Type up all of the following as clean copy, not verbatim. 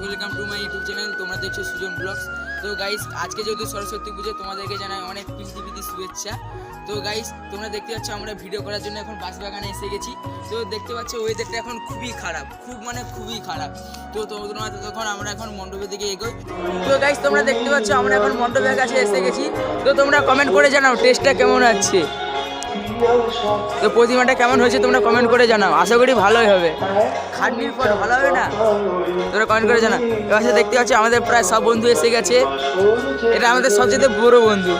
Welcome to my YouTube channel. তোমরা দেখছো Sujan blogs. তো গাইস, আজকে যেহেতু সরস্বতী পুজো, তোমাদেরকে জানাই অনেক প্রীতি শুভেচ্ছা। তো গাইস, তোমরা দেখতে পাচ্ছ আমরা ভিডিও করার জন্য এখন বাঁশবাগানে এসে গেছি। তো দেখতে পাচ্ছ ওয়েদারটা এখন খুবই খারাপ, খুবই খারাপ। তো তোমরা তখন আমরা এখন মণ্ডপের দিকে এগোই। তো গাইস, তোমরা দেখতে পাচ্ছ আমরা এখন মণ্ডপের কাছে এসে গেছি। তো তোমরা কমেন্ট করে জানাও টেস্টটা কেমন আছে, তো প্রতিমাটা কেমন হয়েছে তোমরা কমেন্ট করে জানাও। আশা করি ভালোই হবে, খাটনির পর ভালো হবে না, তোমরা কমেন্ট করে জানাও। এবার দেখতে পাচ্ছি আমাদের প্রায় সব বন্ধু এসে গেছে। এটা আমাদের সবচেয়ে বড় বন্ধু,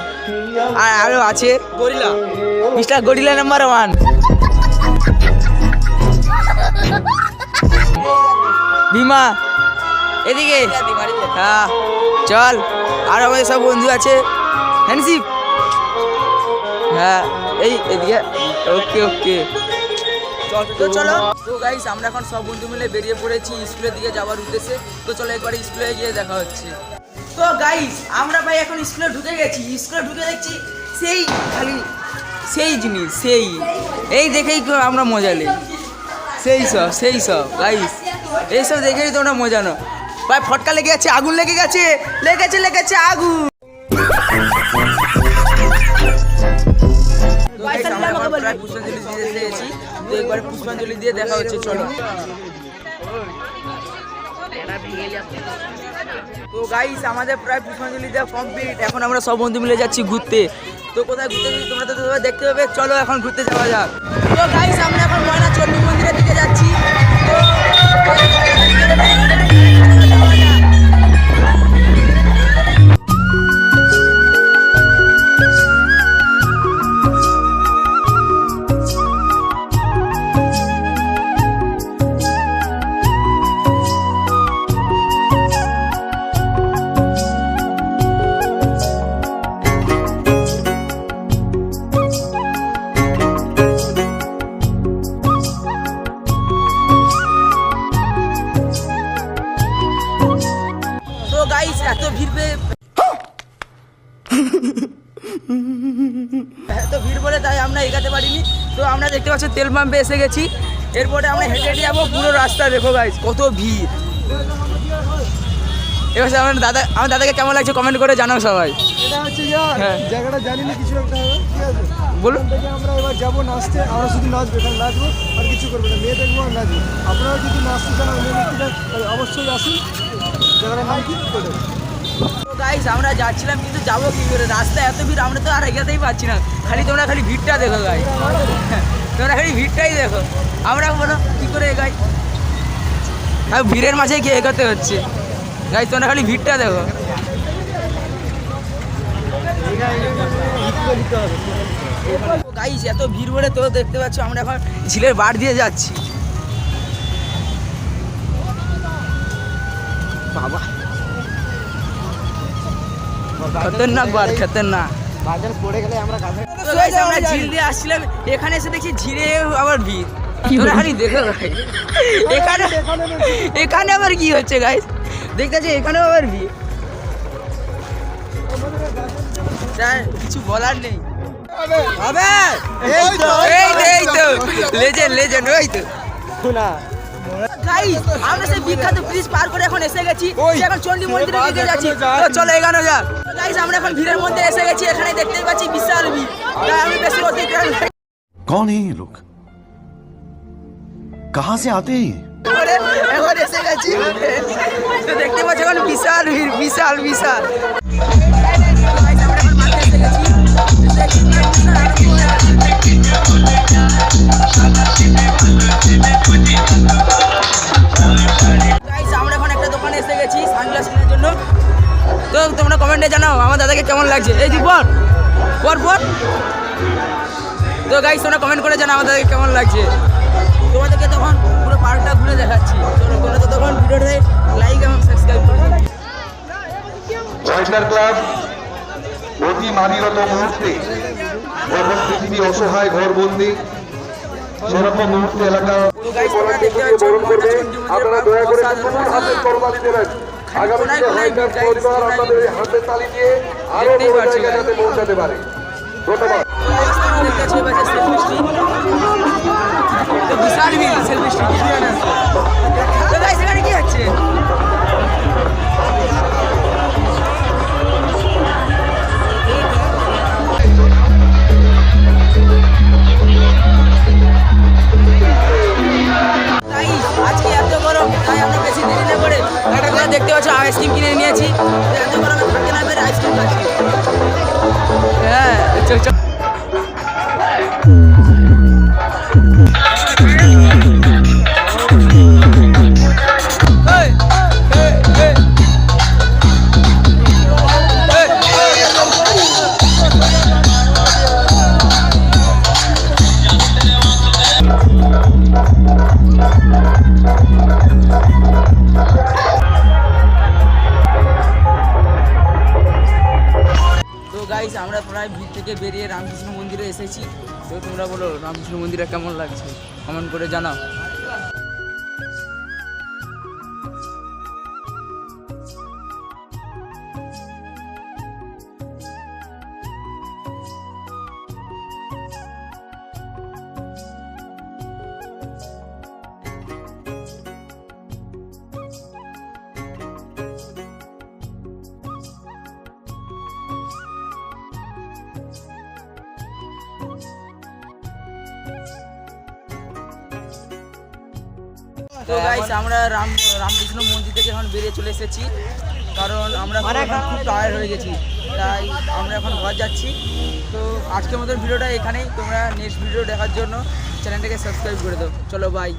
আর আরও আছে gorilla, mister gorilla number 1। Bhima এদিকে, হ্যাঁ চল। আর আমাদের সব বন্ধু আছে, হ্যান্ডশিপ, হ্যাঁ এই এদিকে, ওকে তো চলো। তো গাইস, আমরা এখন সব বন্ধু মিলে বেরিয়ে পড়েছি স্কুলের দিকে যাওয়ার উদ্দেশ্যে। তো চলো একবার স্কুলে গিয়ে দেখা হচ্ছে। তো গাইস, আমরা ভাই এখন স্কুলে ঢুকে গেছি। স্কুলে ঢুকে দেখছি সেই খালি সেই জিনিস, এই দেখেই আমরা মজা নেই। সেই সব গাইস, এইসব দেখেই তোমরা মজা নাও। ভাই ফটকা লেগে গেছে, আগুন লেগে গেছে আগুন। প্রায় পুষ্পাঞ্জলি দিয়ে এসেছি। তো একবার পুষ্পাঞ্জলি দিয়ে দেখা হচ্ছে, চলো। তো গাইস, আমাদের প্রায় পুষ্পাঞ্জলি দেওয়া কমপ্লিট। এখন আমরা সব বন্ধু মিলে যাচ্ছি ঘুরতে। তো কোথায় ঘুরতে যাচ্ছি তোমরা তো দেখতে পাবে, চলো এখন ঘুরতে যাওয়া যাক। তো গাইস, আমরা এখন ময়না চণ্ডী মন্দিরের দিকে যাচ্ছি। এত ভিড় বলে তাই আমরা এগাতে পারিনি। তো আমরা দেখতে পাচ্ছি তেল পাম্পে এসে গেছি। এরপরে আমরা হেঁটে যাবো পুরো রাস্তা। দেখো গাইস কত ভিড়। এবার আমার দাদাকে কেমন লাগছে কমেন্ট করে জানাও সবাই। এটা হচ্ছে জায়গাটা জানি না, কিছু একটা হবে, ঠিক আছে? বলুন। আমরা এবার যাবো নাচতে, আমরা শুধু নাচবো, এখানে নাচবো আর কিছু করবো না, মেয়ে দেখবো আর নাচবো। আপনারা যদি নাচতে চান তাহলে অবশ্যই আসুন। জায়গাটার নাম কি? গাইস, আমরা যাচ্ছিলাম কিন্তু যাবো কি করে, রাস্তায় এত ভিড়, আমরা তো আর এগাতেই পারছি না। তোমরা খালি ভিড়টা দেখো গাইস, তোমরা খালি ভিড়টাই দেখো। আমরা বলো কি করে এগাই, আর ভিড়ের মাঝে গিয়ে এগোতে হচ্ছে। গাইস, তোমরা খালি ভিড়টা দেখো। গাইস, এত ভিড় বলে তো দেখতে পাচ্ছ আমরা এখন ঝিলের বার দিয়ে যাচ্ছি। বাবা খতরনাক বার, খতরনাক। আমরা ঝিল দিয়ে আসছিলাম, এখানে এসে দেখছি ঝিলে আবার ভিড়। খালি দেখো এখানে আবার কি হচ্ছে গাইস, দেখতে পাচ্ছি এখানেও আবার ভিড়। কিছু বলার নেই, হবে এই তো লেজেন্ড ওই তো না। গাইস, আমরা সেই বিখ্যাত ব্রিজ পার করে এখন এসে গেছি, এখন চণ্ডী মন্দিরের দিকে যাচ্ছি। তো চলো এগানো যাক। গাইস, আমরা এখন ভিড়ের মধ্যে এসে গেছি। এখানে দেখতেই পাচ্ছি বিশাল ভিড়। তাই আমি বেশি অতিক্রম। कौन है ये लोग, कहां से आते हैं? এখন এসে গেছি, তো দেখতে পাচ্ছি এখন বিশাল ভিড়, বিশাল। গাইস, আমরা এখন মাঠে এসে গেছি। গাইস, আমরা এখন একটা দোকানে এসে গেছি সানগ্লাস কেনার জন্য। তো তোমরা কমেন্টে জানাও আমার দাদাকে কেমন লাগছে। এই যে পর। তো গাইস, তোমরা কমেন্ট করে জানাও আমার দাদাকে কেমন লাগছে। তোমাদেরকে তখন পুরো পার্কটা ঘুরে দেখাচ্ছি। তোমরা তো তখন ভিডিওটাতে লাইক এবং সাবস্ক্রাইব করে দিও। জয়সার ক্লাব অতি মানিরত মুহূর্তে, যখন পৃথিবী অসহায় ঘরবন্দি, সেরকম মুহূর্তে এলাকা বরণ করবে। আপনারা দয়া করে হাতের করবালি দেবেন। আগামী দিনে হাইটার পরিবার আপনাদের হাতে তালি দিয়ে আরো বড় জায়গায় যাতে পৌঁছাতে পারে। ধন্যবাদ। বিশাল ভিড় সেলফি স্টিক। তো গাইস, এখানে কি হচ্ছে? দেখতে পাচ্ছ আইসক্রিম কিনে নিয়েছি, এত গরমে থাকে না, আমি আইসক্রিম খাচ্ছি। হ্যাঁ চল চল। তো গাইস আমরা প্রায় ভিড় থেকে বেরিয়ে রামকৃষ্ণ মন্দিরে এসেছি। তো তোমরা বলো রামকৃষ্ণ মন্দিরে কেমন লাগছে, কমেন্ট করে জানাও। তো গাইস আমরা রামকৃষ্ণ মন্দির থেকে এখন বেরিয়ে চলে এসেছি, কারণ আমরা এখন খুব টায়ার্ড হয়ে গেছি, তাই আমরা এখন ঘর যাচ্ছি। তো আজকের মতো ভিডিওটা এখানেই, তোমরা নেক্সট ভিডিও দেখার জন্য চ্যানেলটাকে সাবস্ক্রাইব করে দাও। চলো বাই।